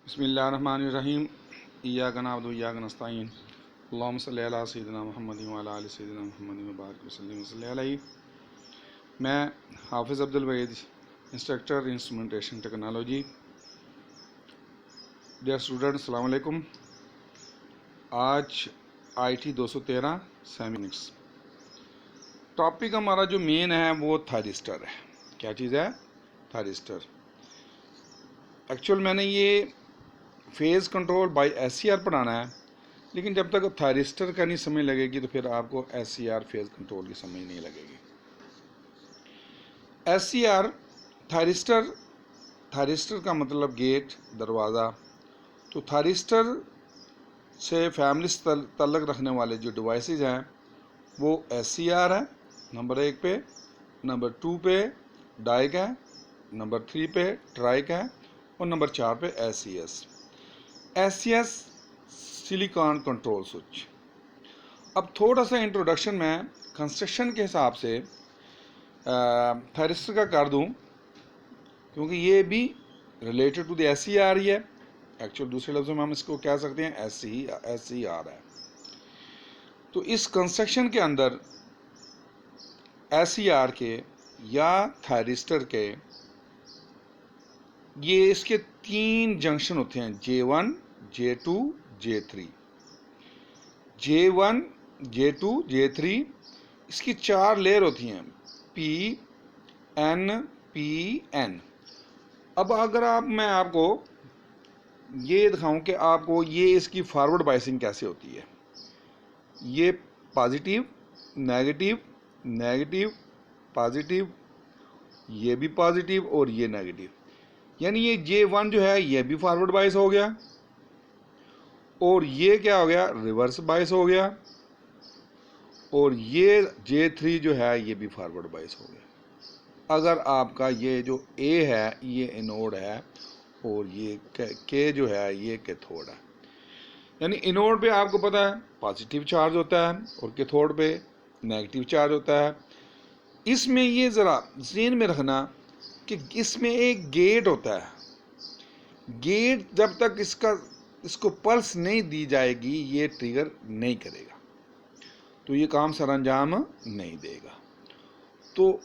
बिस्मिल्लाहिर्रहमानिर्रहीम। इय्याका नअबुदु व इय्याका नस्तईन। अल्लाहुम्मा सल्लि अला सय्यिदिना मुहम्मदिन व अला आलि सय्यिदिना मुहम्मदिन व बारिक वसल्लिम अलैहि। मैं Hafiz Abdul Waheed, instructor instrumentation technology. Dear students, अस्सलाम वालेकुम। आज IT 213 सेमिनिक्स टॉपिक हमारा जो मेन है वो थायरिस्टर है। क्या चीज़ है? थायरिस्टर। एक्चुअल मैंने ये फेज़ कंट्रोल बाय SCR पढ़ाना है, लेकिन जब तक थायरिस्टर का नहीं समझ लगेगी तो फिर आपको SCR फेज़ कंट्रोल की समझ नहीं लगेगी। SCR थायरिस्टर, थायरिस्टर का मतलब गेट, दरवाज़ा। तो थायरिस्टर से फैमिली से तल्लक रखने वाले जो डिवाइसेस हैं वो SCR है नंबर 1 पे, नंबर 2 पे डाइक है, नंबर 3 पे ट्राइक है और नंबर 4 पे SCS सिलिकॉन कंट्रोल स्विच। अब थोड़ा सा इंट्रोडक्शन में कंस्ट्रक्शन के हिसाब से थायरिस्टर का कर दूं, क्योंकि ये भी रिलेटेड टू द SCR ही है। एक्चुअल दूसरे लफ्ज़ों में हम इसको क्या सकते हैं, SCR है। तो इस कंस्ट्रक्शन के अंदर SCR के या थायरिस्टर के ये इसके 3 जंक्शन होते हैं, J1, J2, J3। J1, J2, J3 इसकी 4 लेयर होती हैं, P, N, P, N। अब अगर मैं आपको ये दिखाऊं कि आपको ये इसकी फॉरवर्ड बाइसिंग कैसे होती है, ये पॉजिटिव, नेगेटिव, नेगेटिव, पॉजिटिव, ये भी पॉजिटिव और ये नेगेटिव, यानी ये J1 जो है ये भी फॉरवर्ड बाइस हो गया और ये क्या हो गया, रिवर्स बाइस हो गया, और ये J3 जो है ये भी फॉरवर्ड बाइस हो गया। अगर आपका ये जो A है ये एनोड है और ये K जो है ये कैथोड है, यानी एनोड पे आपको पता है पॉजिटिव चार्ज होता है और कैथोड पे नेगेटिव चार्ज होता है। इसमें ये ज़रा ज़हन में रखना कि इसमें एक गेट होता है। गेट जब तक इसको पल्स नहीं दी जाएगी ये ट्रिगर नहीं करेगा, तो ये काम सरअंजाम नहीं देगा। तो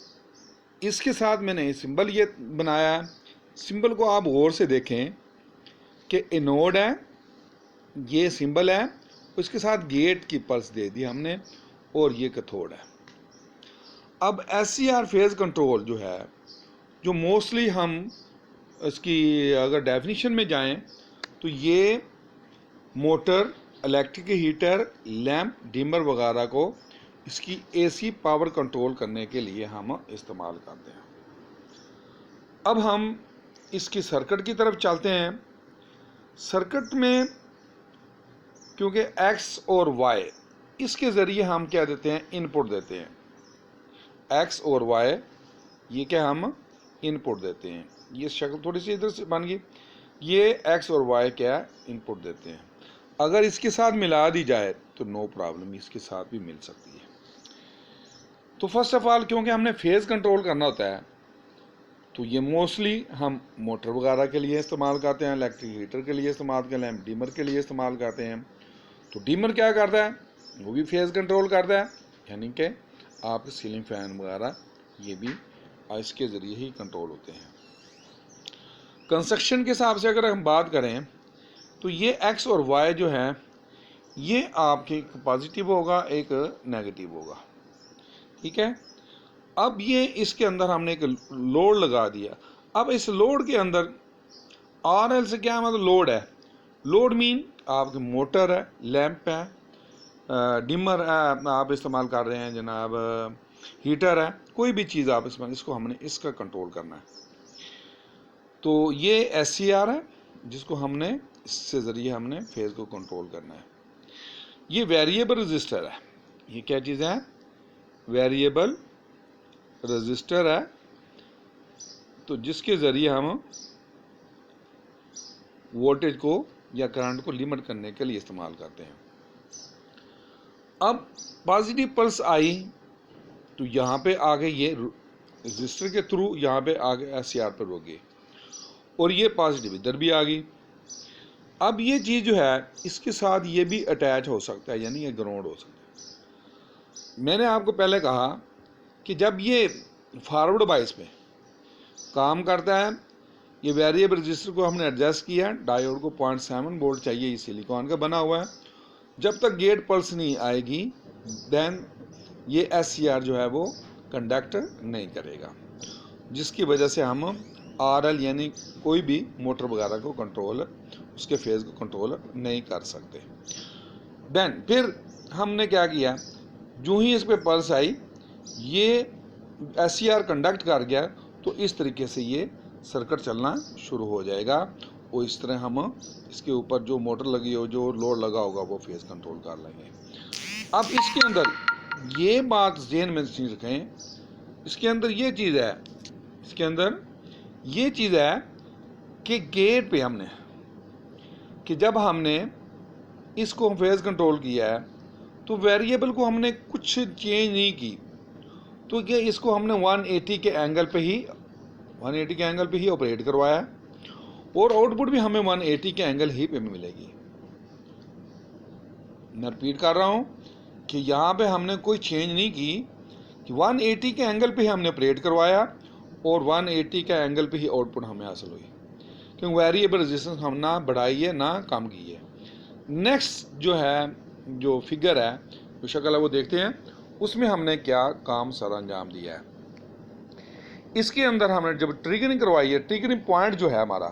इसके साथ मैंने सिंबल ये बनाया है। सिंबल को आप गौर से देखें कि एनोड है, ये सिंबल है, उसके साथ गेट की पल्स दे दी हमने और ये कैथोड है। अब SCR फेज कंट्रोल जो है, जो मोस्टली हम इसकी अगर डेफिनेशन में जाएं तो ये motor, electric heater, lamp, dimmer वगैरह को इसकी AC पावर कंट्रोल करने के लिए हम इस्तेमाल करते हैं। अब हम इसकी सर्किट की तरफ चलते हैं। सर्किट में क्योंकि X और Y इसके ज़रिए हम क्या देते हैं, इनपुट देते हैं। X और Y ये क्या हम इनपुट देते हैं। ये शक्ल थोड़ी सी इधर से बन गई, ये X और Y क्या इनपुट देते हैं। अगर इसके साथ मिला दी जाए तो नो प्रॉब्लम, इसके साथ भी मिल सकती है। तो फर्स्ट ऑफ ऑल क्योंकि हमने फेज़ कंट्रोल करना होता है तो ये मोस्टली हम मोटर वगैरह के लिए इस्तेमाल करते हैं, इलेक्ट्रिक हीटर के लिए इस्तेमाल करते हैं, डिमर के लिए इस्तेमाल करते हैं। तो डिमर क्या करता है, वो भी फेज़ कंट्रोल करता है, यानी कि आपके सीलिंग फैन वगैरह ये भी इसके ज़रिए ही कंट्रोल होते हैं। कंस्ट्रक्शन के हिसाब से अगर हम बात करें तो ये X और Y जो है ये आपके एक पॉजिटिव होगा, एक नेगेटिव होगा, ठीक है। अब ये इसके अंदर हमने एक लोड लगा दिया। अब इस लोड के अंदर RL से क्या मतलब लोड है, लोड मीन आपकी मोटर है, लैंप है, डिमर आप इस्तेमाल कर रहे हैं जनाब, हीटर है, कोई भी चीज़ आप इसको हमने इसका कंट्रोल करना है। तो ये SCR है जिसको हमने इससे ज़रिए हमने फेज़ को कंट्रोल करना है। ये वेरिएबल रजिस्टर है, ये क्या चीज़ है, वेरिएबल रजिस्टर है, तो जिसके ज़रिए हम वोल्टेज को या करंट को लिमिट करने के लिए इस्तेमाल करते हैं। अब पॉजिटिव पल्स आई तो यहाँ पे आगे ये रजिस्टर के थ्रू यहाँ पे आगे SCR पर होगी और ये पॉजिटिव इधर भी आ गई। अब ये चीज़ जो है इसके साथ ये भी अटैच हो सकता है, यानी ये ग्राउंड हो सकता है। मैंने आपको पहले कहा कि जब ये फॉरवर्ड बाइस पे काम करता है, ये वेरिएबल रजिस्टर को हमने एडजस्ट किया, डायोड को 0.7 वोल्ट चाहिए, ये सिलिकॉन का बना हुआ है। जब तक गेट पल्स नहीं आएगी देन ये SCR जो है वो कंडक्ट नहीं करेगा, जिसकी वजह से हम RL यानी कोई भी मोटर वगैरह को कंट्रोल, उसके फेज को कंट्रोल नहीं कर सकते। देन फिर हमने क्या किया, जो ही इस पे पल्स आई ये SCR कंडक्ट कर गया, तो इस तरीके से ये सर्किट चलना शुरू हो जाएगा और इस तरह हम इसके ऊपर जो मोटर लगी हो, जो लोड लगा होगा, वो फेज कंट्रोल कर लेंगे। अब इसके अंदर ये बात ज़हन में रखें, इसके अंदर ये चीज़ है, इसके अंदर ये चीज़ है कि गेट पे हमने कि जब हमने इसको फेज कंट्रोल किया है तो वेरिएबल को हमने कुछ चेंज नहीं की, तो ये इसको हमने 180 के एंगल पे ही ऑपरेट करवाया और आउटपुट भी हमें 180 के एंगल ही पे मिलेगी। मैं रिपीट कर रहा हूँ कि यहाँ पे हमने कोई चेंज नहीं की कि 180 के एंगल पे ही हमने ऑपरेट करवाया और 180 के एंगल पे ही आउटपुट हमें हासिल हुई, क्योंकि वेरिएबल रेजिस्टेंस हम ना बढ़ाई है ना कम की है। नेक्स्ट जो फिगर है, जो शक्ल है, वो देखते हैं उसमें हमने क्या काम सारा अंजाम दिया है। इसके अंदर हमने जब ट्रिगरिंग करवाई है, ट्रिगरिंग पॉइंट जो है हमारा,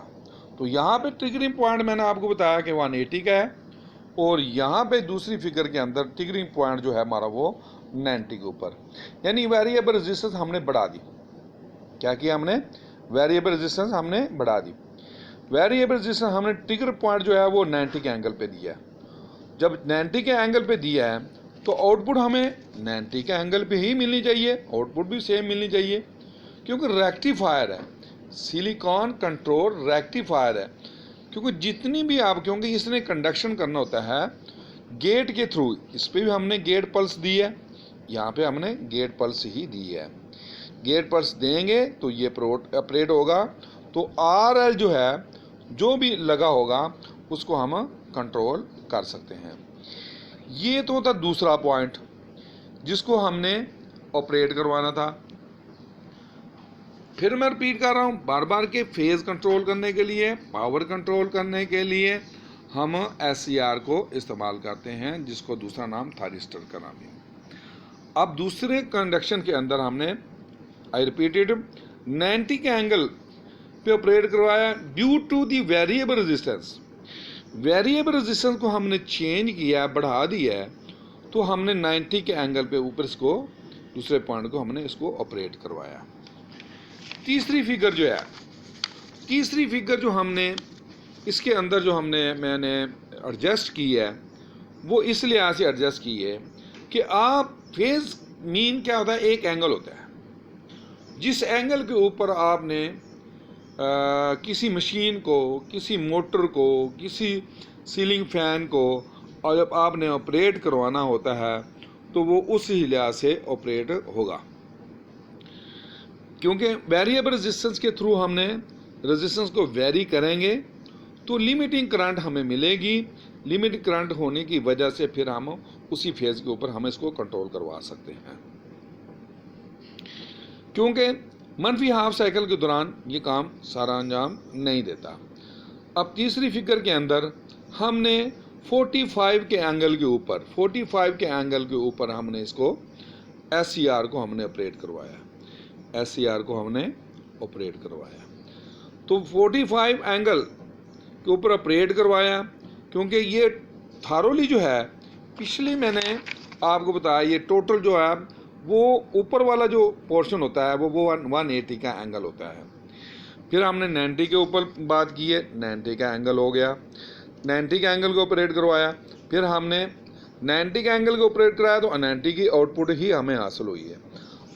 तो यहाँ पे ट्रिगरिंग पॉइंट मैंने आपको बताया कि 180 का है और यहाँ पे दूसरी फिगर के अंदर ट्रिगरिंग पॉइंट जो है हमारा वो 90 के ऊपर, यानी वेरिएबल रेजिस्टेंस हमने बढ़ा दी। क्या किया हमने, वेरिएबल रेजिस्टेंस हमने बढ़ा दी। वेरिएबल रेजिस्टेंस हमने ट्रिगर पॉइंट जो है वो 90 के एंगल पे दिया है। जब 90 के एंगल पे दिया है तो आउटपुट हमें 90 के एंगल पे ही मिलनी चाहिए, आउटपुट भी सेम मिलनी चाहिए, क्योंकि रेक्टिफायर है, सिलिकॉन कंट्रोल रेक्टिफायर है। क्योंकि जितनी भी आप, क्योंकि इसने कंडक्शन करना होता है गेट के थ्रू, इस पर भी हमने गेट पल्स दी है, यहाँ पे हमने गेट पल्स ही दी है। गेट पल्स देंगे तो ये ऑपरेट होगा, तो RL जो है जो भी लगा होगा उसको हम कंट्रोल कर सकते हैं। ये तो था दूसरा पॉइंट जिसको हमने ऑपरेट करवाना था। फिर मैं रिपीट कर रहा हूँ बार बार के फेज कंट्रोल करने के लिए, पावर कंट्रोल करने के लिए हम SCR को इस्तेमाल करते हैं, जिसको दूसरा नाम थारिस्टर का नाम है। अब दूसरे कंडक्शन के अंदर हमने, आई रिपीटेड, 90 के एंगल पे ऑपरेट करवाया due to the variable resistance. Variable resistance को हमने चेंज किया, बढ़ा दिया है, तो हमने 90 के एंगल पे ऊपर इसको, दूसरे पॉइंट को हमने इसको ऑपरेट करवाया। तीसरी फिगर जो हमने इसके अंदर जो मैंने एडजस्ट की है, वो इस लिहाज से एडजस्ट की है कि आप फेज मीन क्या होता है, एक एंगल होता है, जिस एंगल के ऊपर आपने किसी मशीन को, किसी मोटर को, किसी सीलिंग फैन को और जब आपने ऑपरेट करवाना होता है तो वो उस ही लिहाज से ऑपरेट होगा। क्योंकि वेरिएबल रेजिस्टेंस के थ्रू हमने रेजिस्टेंस को वेरी करेंगे तो लिमिटिंग करंट हमें मिलेगी। लिमिटिंग करंट होने की वजह से फिर हम उसी फेज के ऊपर हम इसको कंट्रोल करवा सकते हैं, क्योंकि मनफी हाफ साइकिल के दौरान ये काम सारा अंजाम नहीं देता। अब तीसरी फिगर के अंदर हमने 45 के एंगल के ऊपर हमने इसको SCR को हमने ऑपरेट करवाया। तो 45 एंगल के ऊपर ऑपरेट करवाया, क्योंकि ये थारोली जो है, पिछले मैंने आपको बताया, ये टोटल जो है वो ऊपर वाला जो पोर्शन होता है वो 180 का एंगल होता है। फिर हमने 90 के ऊपर बात की है, 90 का एंगल हो गया, 90 के एंगल को ऑपरेट करवाया। फिर हमने 90 के एंगल को ऑपरेट कराया तो 90 की आउटपुट ही हमें हासिल हुई है।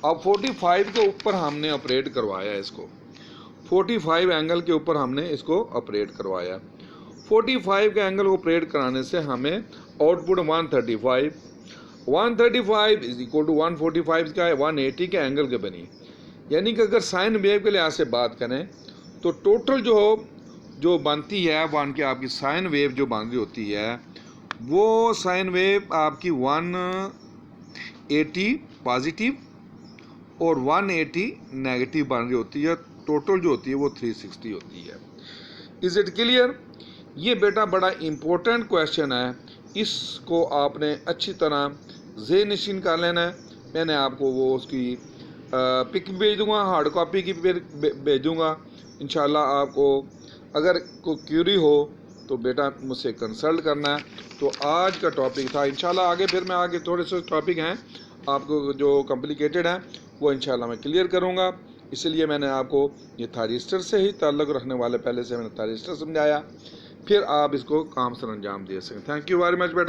अब 45 के ऊपर हमने ऑपरेट करवाया इसको, 45 एंगल के ऊपर हमने इसको ऑपरेट करवाया। 45 के एंगल को ऑपरेट कराने से हमें आउटपुट 135 इज इक्वल टू 145 का है, 180 के एंगल के बनी। यानी कि अगर साइन वेव के लिहाज से बात करें तो टोटल जो जो बनती है वन की आपकी साइन वेव जो बन रही होती है वो साइन वेव आपकी 180 पॉजिटिव और 180 नेगेटिव बन रही होती है। टोटल जो होती है वो 360 होती है। Is it clear? ये बेटा बड़ा इम्पोर्टेंट क्वेश्चन है, इसको आपने अच्छी तरह ज़ेहन-नशीन कर लेना है। मैंने आपको वो उसकी पिक भेज दूँगा, हार्ड कॉपी की फिर भेज दूँगा। इंशाल्लाह आपको अगर कोई क्यूरी हो तो बेटा मुझसे कंसल्ट करना है। तो आज का टॉपिक था, इंशाल्लाह आगे फिर मैं आगे थोड़े से टॉपिक हैं आपको जो कॉम्प्लिकेटेड हैं वो इंशाल्लाह मैं क्लियर करूँगा। इसलिए मैंने आपको ये थायरिस्टर से ही ताल्लुक़ रखने वाले पहले से मैंने थायरिस्टर समझाया, फिर आप इसको काम सर अंजाम दे सकें। थैंक यू वेरी मच बेटा।